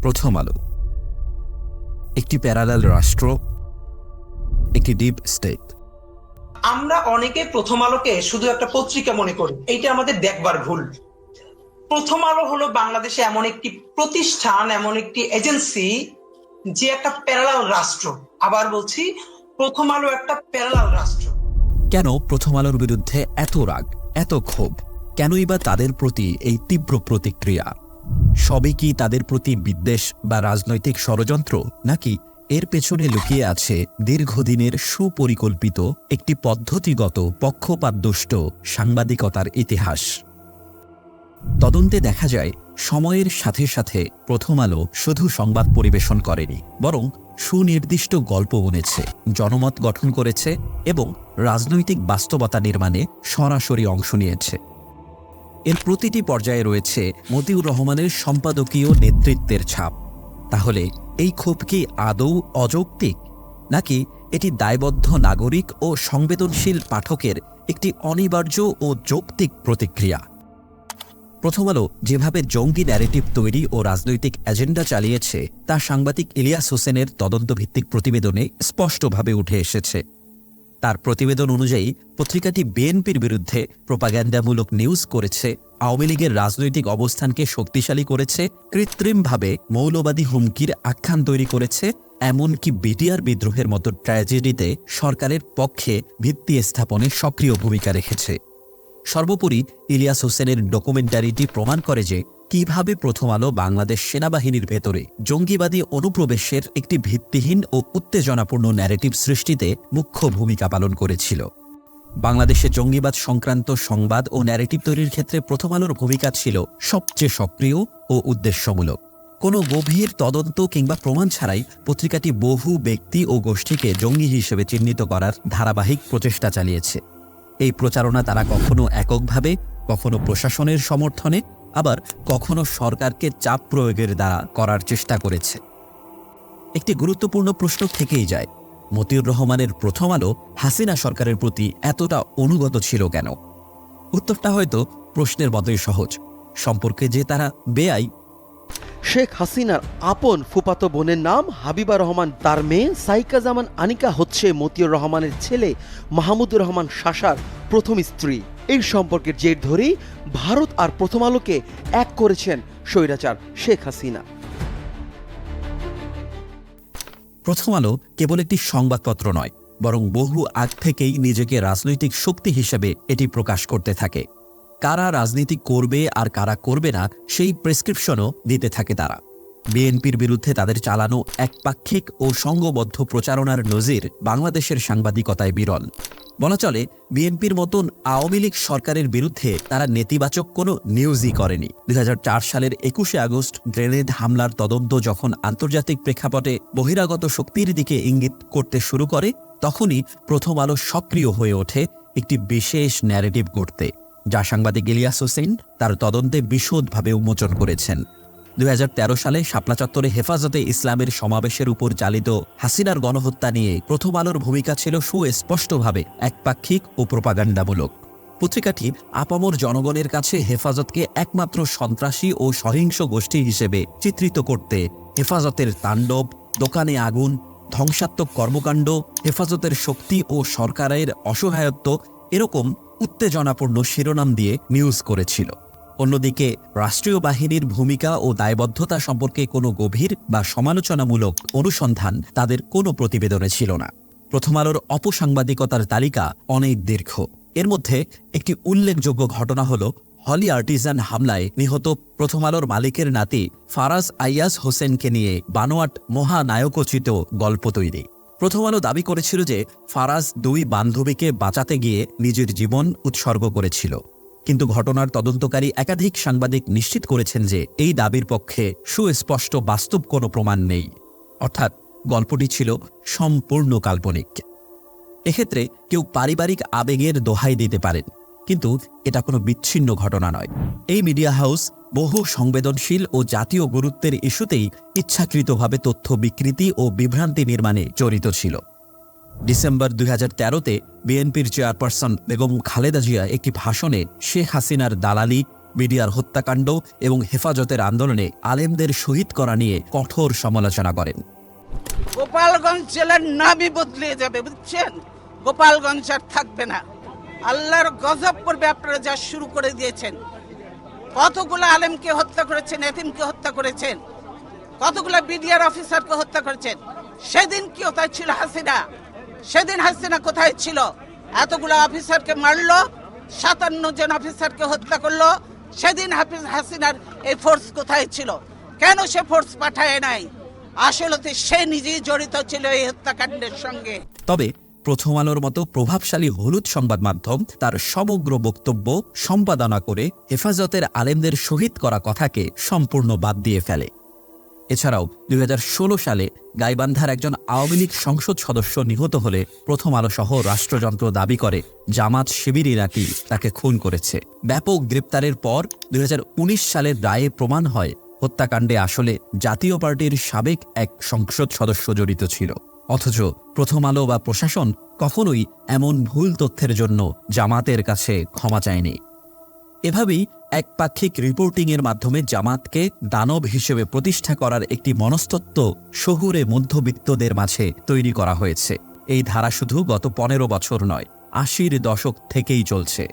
প্রথম আলো একটি প্যারালাল রাষ্ট্র, একটি ডিপ স্টেট। আমরা অনেকে প্রথম আলোকে শুধু একটা পত্রিকা মনে করি, এইটা আমাদের দেখবার ভুল। প্রথম আলো হলো বাংলাদেশে এমন একটি প্রতিষ্ঠান, এমন একটি এজেন্সি যে একটা প্যারালাল রাষ্ট্র। আবার বলছি, প্রথম আলো একটা প্যারালাল রাষ্ট্র। কেন প্রথম আলোর বিরুদ্ধে এত রাগ, এত ক্ষোভ? কেনই বা তাদের প্রতি এই তীব্র প্রতিক্রিয়া? সবই কি তাদের প্রতি বিদ্বেষ বা রাজনৈতিক ষড়যন্ত্র, নাকি এর পেছনে লুকিয়ে আছে দীর্ঘদিনের সুপরিকল্পিত একটি পদ্ধতিগত পক্ষপাতদুষ্ট সাংবাদিকতার ইতিহাস? তদন্তে দেখা যায়, সময়ের সাথে সাথে প্রথম আলো শুধু সংবাদ পরিবেশন করেনি, বরং সুনির্দিষ্ট গল্প বুনেছে, জনমত গঠন করেছে এবং রাজনৈতিক বাস্তবতা নির্মাণে সরাসরি অংশ নিয়েছে। এর প্রতিটি পর্যায়ে রয়েছে মতিউর রহমানের সম্পাদকীয় নেতৃত্বের ছাপ। তাহলে এই ক্ষোভ কি আদৌ অযৌক্তিক, নাকি এটি দায়বদ্ধ নাগরিক ও সংবেদনশীল পাঠকের একটি অনিবার্য ও যৌক্তিক প্রতিক্রিয়া? প্রথম আলো যেভাবে জঙ্গি ন্যারেটিভ তৈরি ও রাজনৈতিক এজেন্ডা চালিয়েছে তা সাংবাদিক ইলিয়াস হোসেনের তদন্তভিত্তিক প্রতিবেদনে স্পষ্টভাবে উঠে এসেছে। তার প্রতিবেদন অনুযায়ী পত্রিকাটি বিএনপির বিরুদ্ধে প্রোপাগ্যান্ডামূলক নিউজ করেছে, আওয়ামী লীগের রাজনৈতিক অবস্থানকে শক্তিশালী করেছে, কৃত্রিমভাবে মৌলবাদী হুমকির আখ্যান তৈরি করেছে, এমনকি বিটিআর বিদ্রোহের মতো ট্র্যাজেডিতে সরকারের পক্ষে ভিত্তি স্থাপনে সক্রিয় ভূমিকা রেখেছে। সর্বোপরি ইলিয়াস হোসেনের ডকুমেন্টারিটি প্রমাণ করে যে কিভাবে প্রথম আলো বাংলাদেশ সেনাবাহিনীর ভেতরে জঙ্গিবাদী অনুপ্রবেশের একটি ভিত্তিহীন ও উত্তেজনাপূর্ণ ন্যারেটিভ সৃষ্টিতে মুখ্য ভূমিকা পালন করেছিল। বাংলাদেশে জঙ্গিবাদ সংক্রান্ত সংবাদ ও ন্যারেটিভ তৈরির ক্ষেত্রে প্রথম আলোর ভূমিকা ছিল সবচেয়ে সক্রিয় ও উদ্দেশ্যমূলক। কোনো গভীর তদন্ত কিংবা প্রমাণ ছাড়াই পত্রিকাটি বহু ব্যক্তি ও গোষ্ঠীকে জঙ্গি হিসেবে চিহ্নিত করার ধারাবাহিক প্রচেষ্টা চালিয়েছে। এই প্রচারণা তারা কখনো এককভাবে, কখনো প্রশাসনের সমর্থনে, আবার কখনো সরকারকে চাপ প্রয়োগের দ্বারা করার চেষ্টা করেছে। একটি গুরুত্বপূর্ণ প্রশ্ন থেকেই যায়, মতিউর রহমানের প্রথম আলো হাসিনা সরকারের প্রতি এতটা অনুগত ছিল কেন? উত্তরটা হয়তো প্রশ্নের মতোই সহজ, সম্পর্কে যে তারা বেআই। শেখ হাসিনার আপন ফুফাতো বোনের নাম হাবিবা রহমান, তার মেয়ে সাইকা জামান আনিকা হচ্ছে মতিউর রহমানের ছেলে মাহমুদুর রহমান শাসার প্রথম স্ত্রী। এই সম্পর্কের জের ধরেই ভারত আর প্রথম আলোকে এক করেছেন স্বৈরাচার শেখ হাসিনা। প্রথম আলো কেবল একটি সংবাদপত্র নয়, বরং বহু আগ থেকেই নিজেকে রাজনৈতিক শক্তি হিসেবে এটি প্রকাশ করতে থাকে। কারা রাজনীতি করবে আর কারা করবে না সেই প্রেসক্রিপশনও দিতে থাকে তারা। বিএনপির বিরুদ্ধে তাদের চালানো একপাক্ষিক ও সংঘবদ্ধ প্রচারণার নজির বাংলাদেশের সাংবাদিকতায় বিরল। বলা চলে, বিএনপির মতন আওয়ামী লীগ সরকারের বিরুদ্ধে তারা নেতিবাচক কোনো নিউজই করেনি। 2004 সালের 21শে আগস্ট গ্রেনেড হামলার তদন্ত যখন আন্তর্জাতিক প্রেক্ষাপটে বহিরাগত শক্তির দিকে ইঙ্গিত করতে শুরু করে, তখনই প্রথম আলো সক্রিয় হয়ে ওঠে একটি বিশেষ ন্যারেটিভ গড়তে, যা সাংবাদিক ইলিয়াস হোসেন তার তদন্তে বিশদভাবে উন্মোচন করেছেন। 2013 সালে শাপলা চত্বরে হেফাজতে ইসলামের সমাবেশের উপর চালিত হাসিনার গণহত্যা নিয়ে প্রথম আলোর ভূমিকা ছিল সুস্পষ্টভাবে একপাক্ষিক ও প্রোপাগান্ডামূলক। পত্রিকাটি আপামর জনগণের কাছে হেফাজতকে একমাত্র সন্ত্রাসী ও সহিংস গোষ্ঠী হিসেবে চিত্রিত করতে হেফাজতের তাণ্ডব, দোকানে আগুন, ধ্বংসাত্মক কর্মকাণ্ড, হেফাজতের শক্তি ও সরকারের অসহায়ত্ব এরকম উত্তেজনাপূর্ণ শিরোনাম দিয়ে নিউজ করেছিল। অন্যদিকে রাষ্ট্রীয় বাহিনীর ভূমিকা ও দায়বদ্ধতা সম্পর্কে কোনো গভীর বা সমালোচনামূলক অনুসন্ধান তাদের কোনো প্রতিবেদনে ছিল না। প্রথম আলোর অপসাংবাদিকতার তালিকা অনেক দীর্ঘ। এর মধ্যে একটি উল্লেখযোগ্য ঘটনা হল হলি আর্টিজান হামলায় নিহত প্রথম আলোর মালিকের নাতি ফারাজ আইয়াজ হোসেনকে নিয়ে বানোয়াট মহানায়কোচিত গল্প তৈরি। প্রথম আলো দাবি করেছিল যে ফারাজ দুই বান্ধবীকে বাঁচাতে গিয়ে নিজের জীবন উৎসর্গ করেছিল, কিন্তু ঘটনার তদন্তকারী একাধিক সাংবাদিক নিশ্চিত করেছেন যে এই দাবির পক্ষে সুস্পষ্ট বাস্তব কোনো প্রমাণ নেই, অর্থাৎ গল্পটি ছিল সম্পূর্ণ কাল্পনিক। এক্ষেত্রে কেউ পারিবারিক আবেগের দোহাই দিতে পারেন, কিন্তু এটা কোনো বিচ্ছিন্ন ঘটনা নয়। এই মিডিয়া হাউস বহু সংবেদনশীল ও জাতীয় গুরুত্বের ইস্যুতেই ইচ্ছাকৃতভাবে তথ্য বিকৃতি ও বিভ্রান্তি নির্মাণে জড়িত ছিল। ডিসেম্বর 2013-তে বিএনপির চেয়ারপারসন বেগম খালেদা জিয়া একটি ভাষণে শেখ হাসিনার দালালি, মিডিয়ার হত্যাকাণ্ড এবং হেফাজতের আন্দোলনে আলেমদের শহীদ করা নিয়ে কঠোর সমালোচনা করেন। গোপালগঞ্জ জেলার নামই বদলে যাবে, বুঝছেন? গোপালগঞ্জ আর থাকবে না। আল্লাহর গজব পড়বে আপনারা যা শুরু করে দিয়েছেন। কতগুলো আলেমকে হত্যা করেছেন, এতিমকে হত্যা করেছেন, কতগুলো বিডিআর অফিসারকে হত্যা করেছেন। সেদিন কি কোথায় ছিল হাসিনা? সেদিন হাসিনা কোথায় ছিল? এতগুলো অফিসারকে মারলো, 57 জন অফিসারকে হত্যা করলো। সেদিন হাসিনার এই ফোর্স কোথায় ছিল? কেন সে ফোর্স পাঠায় নাই? আসলে সে নিজেই জড়িত ছিল এই হত্যাকাণ্ডের সঙ্গে। তবে প্রথম আলোর মতো প্রভাবশালী হলুদ সংবাদ মাধ্যম তার সমগ্র বক্তব্য সম্পাদনা করে হেফাজতের আলেমদের শহীদ করা কথাকে সম্পূর্ণ বাদ দিয়ে ফেলে। এছাড়াও 2016 সালে গাইবান্ধার একজন আওয়ামী লীগ সংসদ সদস্য নিহত হলে প্রথম আলো সহ রাষ্ট্রযন্ত্র দাবি করে জামাত শিবিরই নাকি তাকে খুন করেছে। ব্যাপক গ্রেপ্তারের পর 2019 সালের রায়ে প্রমাণ হয় হত্যাকাণ্ডে আসলে জাতীয় পার্টির সাবেক এক সংসদ সদস্য জড়িত ছিল। অথচ প্রথম আলো বা প্রশাসন কখনোই এমন ভুল তথ্যের জন্য জামাতের কাছে ক্ষমা চায়নি। এভাবেই একপাক্ষিক রিপোর্টিংয়ের মাধ্যমে জামাতকে দানব হিসেবে প্রতিষ্ঠা করার একটি মনস্তত্ত্ব শহুরে মধ্যবিত্তদের মাঝে তৈরি করা হয়েছে। এই ধারা শুধু গত 15 বছর নয়, 80-র দশক থেকেই চলছে।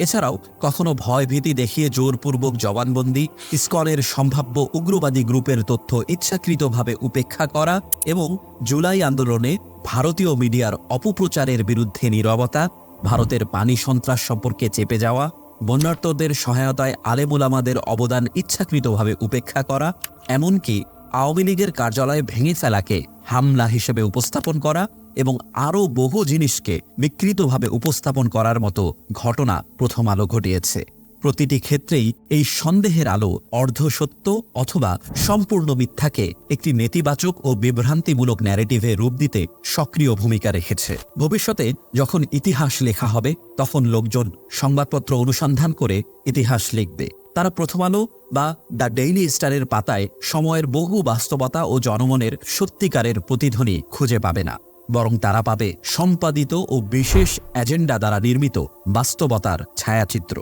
এছাড়াও কখনো ভয়ভীতি দেখিয়ে জোরপূর্বক জবানবন্দি, ইসকনের সম্ভাব্য উগ্রবাদী গ্রুপের তথ্য ইচ্ছাকৃতভাবে উপেক্ষা করা এবং জুলাই আন্দোলনে ভারতীয় মিডিয়ার অপপ্রচারের বিরুদ্ধে নীরবতা, ভারতের পানি সন্ত্রাস সম্পর্কে চেপে যাওয়া, বন্যার্তদের সহায়তায় আলেমুলামাদের অবদান ইচ্ছাকৃতভাবে উপেক্ষা করা, এমনকি আওয়ামী লীগের কার্যালয় ভেঙে ফেলাকে হামলা হিসেবে উপস্থাপন করা এবং আরও বহু জিনিসকে বিকৃতভাবে উপস্থাপন করার মতো ঘটনা প্রথম আলো ঘটিয়েছে। প্রতিটি ক্ষেত্রেই এই সন্দেহের আলো অর্ধসত্য অথবা সম্পূর্ণ মিথ্যাকে একটি নেতিবাচক ও বিভ্রান্তিমূলক ন্যারেটিভে রূপ দিতে সক্রিয় ভূমিকা রেখেছে। ভবিষ্যতে যখন ইতিহাস লেখা হবে তখন লোকজন সংবাদপত্র অনুসন্ধান করে ইতিহাস লিখবে। তারা প্রথম আলো বা দ্য ডেইলি স্টারের পাতায় সময়ের বহু বাস্তবতা ও জনমনের সত্যিকারের প্রতিধ্বনি খুঁজে পাবে না, বরং তারা পাবে সম্পাদিত ও বিশেষ এজেন্ডা দ্বারা নির্মিত বাস্তবতার ছায়াচিত্র।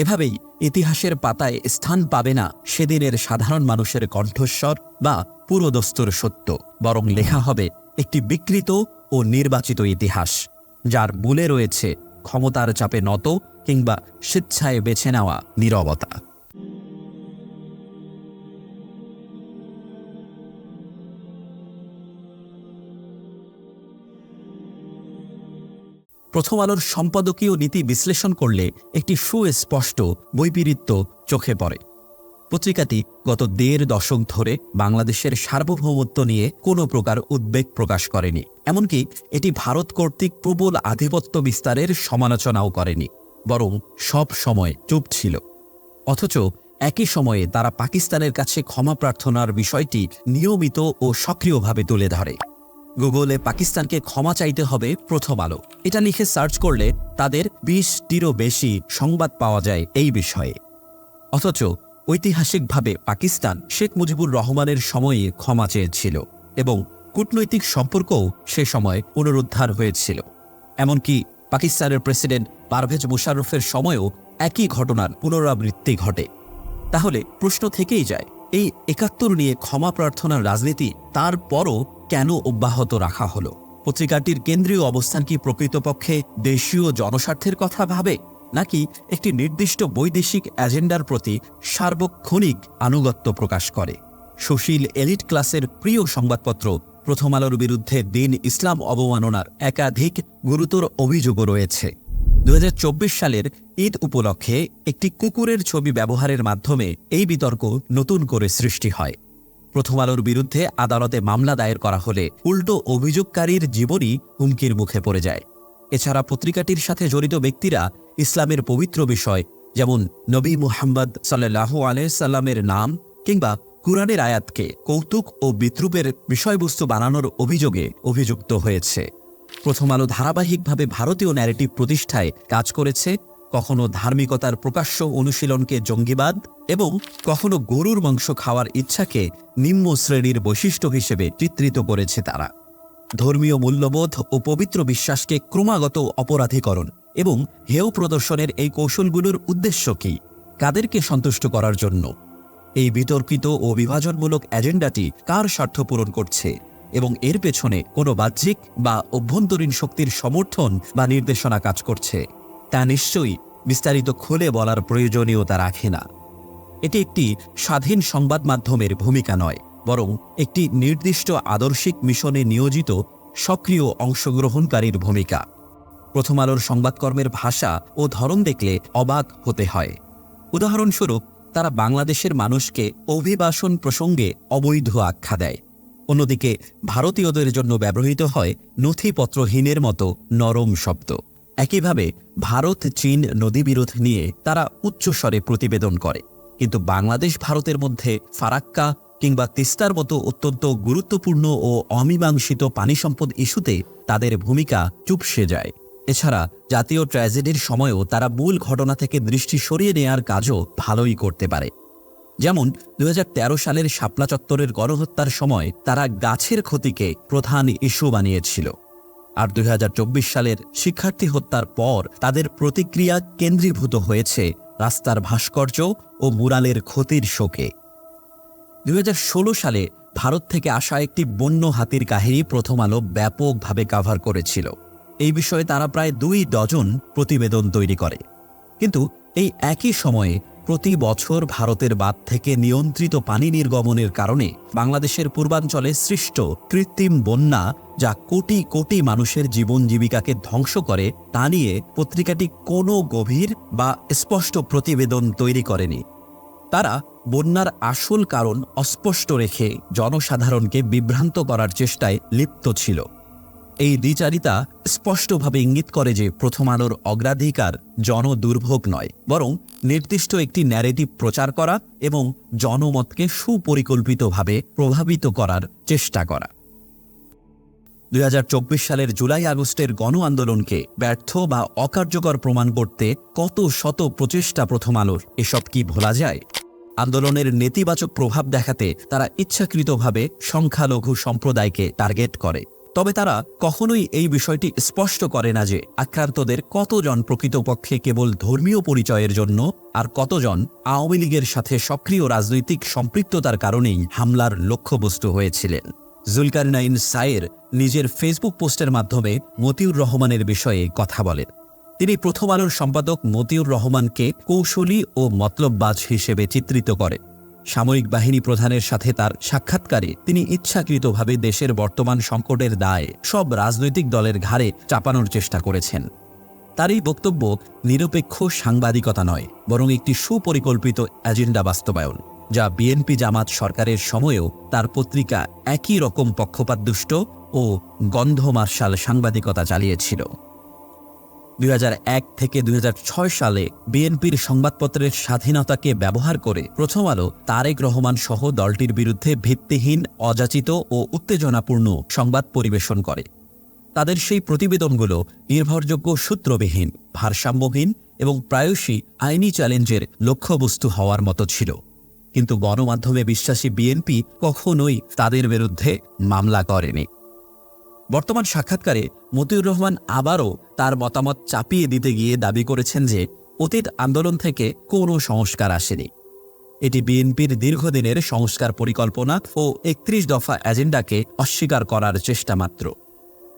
এভাবেই ইতিহাসের পাতায় স্থান পাবে না সেদিনের সাধারণ মানুষের কণ্ঠস্বর বা পুরোদস্তুর সত্য, বরং লেখা হবে একটি বিকৃত ও নির্বাচিত ইতিহাস, যার মূলে রয়েছে ক্ষমতার চাপে নত কিংবা স্বেচ্ছায় বেছে নেওয়া নীরবতা। প্রথম আলোর সম্পাদকীয় নীতি বিশ্লেষণ করলে একটি সুস্পষ্ট বৈপরীত্য চোখে পড়ে। পত্রিকাটি গত 1.5 দশক ধরে বাংলাদেশের সার্বভৌমত্ব নিয়ে কোনো প্রকার উদ্বেগ প্রকাশ করেনি, এমনকি এটি ভারত কর্তৃক প্রবল আধিপত্য বিস্তারের সমালোচনাও করেনি, বরং সব সময় চুপ ছিল। অথচ একই সময়ে তারা পাকিস্তানের কাছে ক্ষমা প্রার্থনার বিষয়টি নিয়মিত ও সক্রিয়ভাবে তুলে ধরে। গুগলে পাকিস্তানকে ক্ষমা চাইতে হবে প্রথম আলো এটা লিখে সার্চ করলে তাদের 20টিরও বেশি সংবাদ পাওয়া যায় এই বিষয়ে। অথচ ঐতিহাসিকভাবে পাকিস্তান শেখ মুজিবুর রহমানের সময়ে ক্ষমা চেয়েছিল এবং কূটনৈতিক সম্পর্কও সে সময় পুনরুদ্ধার হয়েছিল। এমনকি পাকিস্তানের প্রেসিডেন্ট পারভেজ মুশাররফের সময়েও একই ঘটনার পুনরাবৃত্তি ঘটে। তাহলে প্রশ্ন থেকেই যায়, এই 71 নিয়ে ক্ষমা প্রার্থনার রাজনীতি তারপরও কেন অব্যাহত রাখা হলো? পত্রিকাটির কেন্দ্রীয় অবস্থান কি প্রকৃতপক্ষে দেশীয় জনস্বার্থের কথা ভাবে, নাকি একটি নির্দিষ্ট বৈদেশিক এজেন্ডার প্রতি সার্বক্ষণিক আনুগত্য প্রকাশ করে? সুশীল এলিট ক্লাসের প্রিয় সংবাদপত্র প্রথম আলোর বিরুদ্ধে দ্বীন ইসলাম অবমাননার একাধিক গুরুতর অভিযোগও রয়েছে। 2024 সালের ঈদ উপলক্ষে একটি কুকুরের ছবি ব্যবহারের মাধ্যমে এই বিতর্ক নতুন করে সৃষ্টি হয়। প্রথম আলোর বিরুদ্ধে আদালতে মামলা দায়ের করা হলে উল্টো অভিযোগকারীর জীবনই হুমকির মুখে পড়ে যায়। এছাড়া পত্রিকাটির সাথে জড়িত ব্যক্তিরা ইসলামের পবিত্র বিষয় যেমন নবী মুহাম্মদ সাল্লাল্লাহু আলাইহি সাল্লামের নাম কিংবা কুরআনের আয়াতকে কৌতুক ও বিদ্রূপের বিষয়বস্তু বানানোর অভিযোগে অভিযুক্ত হয়েছে। প্রথম আলো ধারাবাহিকভাবে ভারতীয় ন্যারেটিভ প্রতিষ্ঠায় কাজ করেছে, কখনো ধার্মিকতার প্রকাশ্য অনুশীলনকে জঙ্গিবাদ এবং কখনো গরুর মাংস খাওয়ার ইচ্ছাকে নিম্ন শ্রেণীর বৈশিষ্ট্য হিসেবে চিত্রিত করেছে তারা। ধর্মীয় মূল্যবোধ ও পবিত্র বিশ্বাসকে ক্রমাগত অপরাধীকরণ এবং হেয় প্রদর্শনের এই কৌশলগুলোর উদ্দেশ্য কি? কাদেরকে সন্তুষ্ট করার জন্য? এই বিতর্কিত ও বিভাজনমূলক এজেন্ডাটি কার স্বার্থ পূরণ করছে এবং এর পেছনে কোনো বাহ্যিক বা অভ্যন্তরীণ শক্তির সমর্থন বা নির্দেশনা কাজ করছে তা নিশ্চয়ই বিস্তারিত খুলে বলার প্রয়োজনীয়তা রাখে না। এটি একটি স্বাধীন সংবাদ মাধ্যমের ভূমিকা নয়, বরং একটি নির্দিষ্ট আদর্শিক মিশনে নিয়োজিত সক্রিয় অংশগ্রহণকারীর ভূমিকা। প্রথম আলোর সংবাদকর্মের ভাষা ও ধরন দেখলে অবাক হতে হয়। উদাহরণস্বরূপ, তারা বাংলাদেশের মানুষকে অভিবাসন প্রসঙ্গে অবৈধ আখ্যা দেয়। অন্যদিকে ভারতীয়দের জন্য ব্যবহৃত হয় নথিপত্রহীনের মতো নরম শব্দ। একইভাবে ভারত চীন নদীবিরোধ নিয়ে তারা উচ্চস্বরে প্রতিবেদন করে, কিন্তু বাংলাদেশ ভারতের মধ্যে ফারাক্কা কিংবা তিস্তার মতো অত্যন্ত গুরুত্বপূর্ণ ও অমীমাংসিত পানি সম্পদ ইস্যুতে তাদের ভূমিকা চুপসে যায়। এছাড়া জাতীয় ট্র্যাজেডির সময়ও তারা মূল ঘটনা থেকে দৃষ্টি সরিয়ে নেয়ার কাজও ভালোই করতে পারে। যেমন 2013 সালের শাপলা চত্বরের গণহত্যার সময় তারা গাছের ক্ষতিকে প্রধান ইস্যু বানিয়েছিল, আর 2024 সালের শিক্ষার্থী হত্যার পর তাদের প্রতিক্রিয়া কেন্দ্রীভূত হয়েছে রাস্তার ভাস্কর্য ও মুরালের ক্ষতির শোকে। 2016 সালে ভারত থেকে আসা একটি বন্য হাতির কাহিনী প্রথম আলো ব্যাপকভাবে কভার করেছিল। এই বিষয়ে তারা প্রায় 2 ডজন প্রতিবেদন তৈরি করে। কিন্তু এই একই সময়ে প্রতি বছর ভারতের বাঁধ থেকে নিয়ন্ত্রিত পানি নির্গমনের কারণে বাংলাদেশের পূর্বাঞ্চলে সৃষ্ট কৃত্রিম বন্যা, যা কোটি কোটি মানুষের জীবন জীবিকাকে ধ্বংস করে, তা নিয়ে পত্রিকাটি কোনো গভীর বা স্পষ্ট প্রতিবেদন তৈরি করেনি। তারা বন্যার আসল কারণ অস্পষ্ট রেখে জনসাধারণকে বিভ্রান্ত করার চেষ্টায় লিপ্ত ছিল। এই দ্বিচারিতা স্পষ্টভাবে ইঙ্গিত করে যে প্রথম আলোর অগ্রাধিকার জনদুর্ভোগ নয়, বরং নির্দিষ্ট একটি ন্যারেটিভ প্রচার করা এবং জনমতকে সুপরিকল্পিতভাবে প্রভাবিত করার চেষ্টা করা। 2024 সালের জুলাই আগস্টের গণ আন্দোলনকে ব্যর্থ বা অকার্যকর প্রমাণ করতে কত শত প্রচেষ্টা প্রথম আলোর, এসব কি ভোলা যায়? আন্দোলনের নেতিবাচক প্রভাব দেখাতে তারা ইচ্ছাকৃতভাবে সংখ্যালঘু সম্প্রদায়কে টার্গেট করে। তবে তারা কখনোই এই বিষয়টি স্পষ্ট করে না যে আক্রান্তদের কতজন প্রকৃতপক্ষে কেবল ধর্মীয় পরিচয়ের জন্য আর কতজন আওয়ামী লীগের সাথে সক্রিয় রাজনৈতিক সম্পৃক্ততার কারণেই হামলার লক্ষ্যবস্তু হয়েছিলেন। জুলকারনাইন সায়ের নিজের ফেসবুক পোস্টের মাধ্যমে মতিউর রহমানের বিষয়ে কথা বলেন। তিনি প্রথম আলোর সম্পাদক মতিউর রহমানকে কৌশলী ও মতলববাজ হিসেবে চিত্রিত করেন। সামরিক বাহিনী প্রধানের সাথে তার সাক্ষাৎকারে তিনি ইচ্ছাকৃতভাবে দেশের বর্তমান সংকটের দায় সব রাজনৈতিক দলের ঘাড়ে চাপানোর চেষ্টা করেছেন। তার এই বক্তব্য নিরপেক্ষ সাংবাদিকতা নয়, বরং একটি সুপরিকল্পিত এজেন্ডা বাস্তবায়ন, যা বিএনপি জামাত সরকারের সময়েও তার পত্রিকা একই রকম পক্ষপাতদুষ্ট ও গন্ধমার্শাল সাংবাদিকতা চালিয়েছিল। 2001 থেকে 2006 সালে বিএনপির সংবাদপত্রের স্বাধীনতাকে ব্যবহার করে প্রথম আলো তারেক রহমান সহ দলটির বিরুদ্ধে ভিত্তিহীন, অযাচিত ও উত্তেজনাপূর্ণ সংবাদ পরিবেশন করে। তাদের সেই প্রতিবেদনগুলো নির্ভরযোগ্য, সূত্রবিহীন, ভারসাম্যহীন এবং প্রায়শই আইনি চ্যালেঞ্জের লক্ষ্যবস্তু হওয়ার মতো ছিল। কিন্তু গণমাধ্যমে বিশ্বাসী বিএনপি কখনোই তাদের বিরুদ্ধে মামলা করেনি। বর্তমান সাক্ষাৎকারে মতিউর রহমান আবারও তার মতামত চাপিয়ে দিতে গিয়ে দাবি করেছেন যে অতীত আন্দোলন থেকে কোনো সংস্কার আসেনি। এটি বিএনপির দীর্ঘদিনের সংস্কার পরিকল্পনা ও 31 দফা এজেন্ডাকে অস্বীকার করার চেষ্টা মাত্র।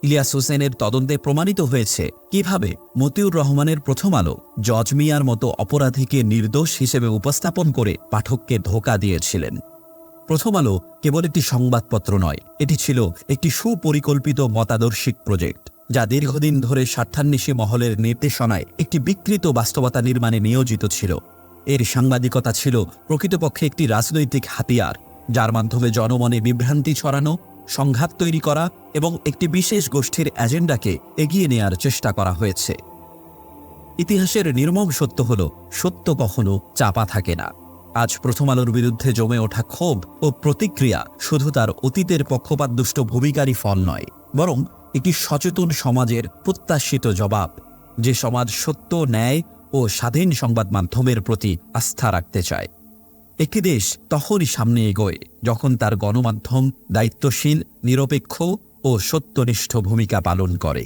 ইলিয়াস হোসেনের তদন্তে প্রমাণিত হয়েছে কিভাবে মতিউর রহমানের প্রথম আলো জজ মিয়ার মতো অপরাধীকে নির্দোষ হিসেবে উপস্থাপন করে পাঠককে ধোঁকা দিয়েছিলেন। প্রথম আলো কেবল একটি সংবাদপত্র নয়, এটি ছিল একটি সুপরিকল্পিত মতাদর্শিক প্রজেক্ট, যা দীর্ঘদিন ধরে স্বার্থান্বেষী মহলের নির্দেশনায় একটি বিকৃত বাস্তবতা নির্মাণে নিয়োজিত ছিল। এর সাংবাদিকতা ছিল প্রকৃতপক্ষে একটি রাজনৈতিক হাতিয়ার, যার মাধ্যমে জনমনে বিভ্রান্তি ছড়ানো, সংঘাত তৈরি করা এবং একটি বিশেষ গোষ্ঠীর এজেন্ডাকে এগিয়ে নেয়ার চেষ্টা করা হয়েছে। ইতিহাসের নির্মম সত্য হল, সত্য কখনো চাপা থাকে না। আজ প্রথম আলোর বিরুদ্ধে জমে ওঠা ক্ষোভ ও প্রতিক্রিয়া শুধু তার অতীতের পক্ষপাতদুষ্ট ভূমিকারই ফল নয়, বরং একটি সচেতন সমাজের প্রত্যাশিত জবাব, যে সমাজ সত্য, ন্যায় ও স্বাধীন সংবাদ মাধ্যমের প্রতি আস্থা রাখতে চায়। একটি দেশ তখনই সামনে এগোয় যখন তার গণমাধ্যম দায়িত্বশীল, নিরপেক্ষ ও সত্যনিষ্ঠ ভূমিকা পালন করে।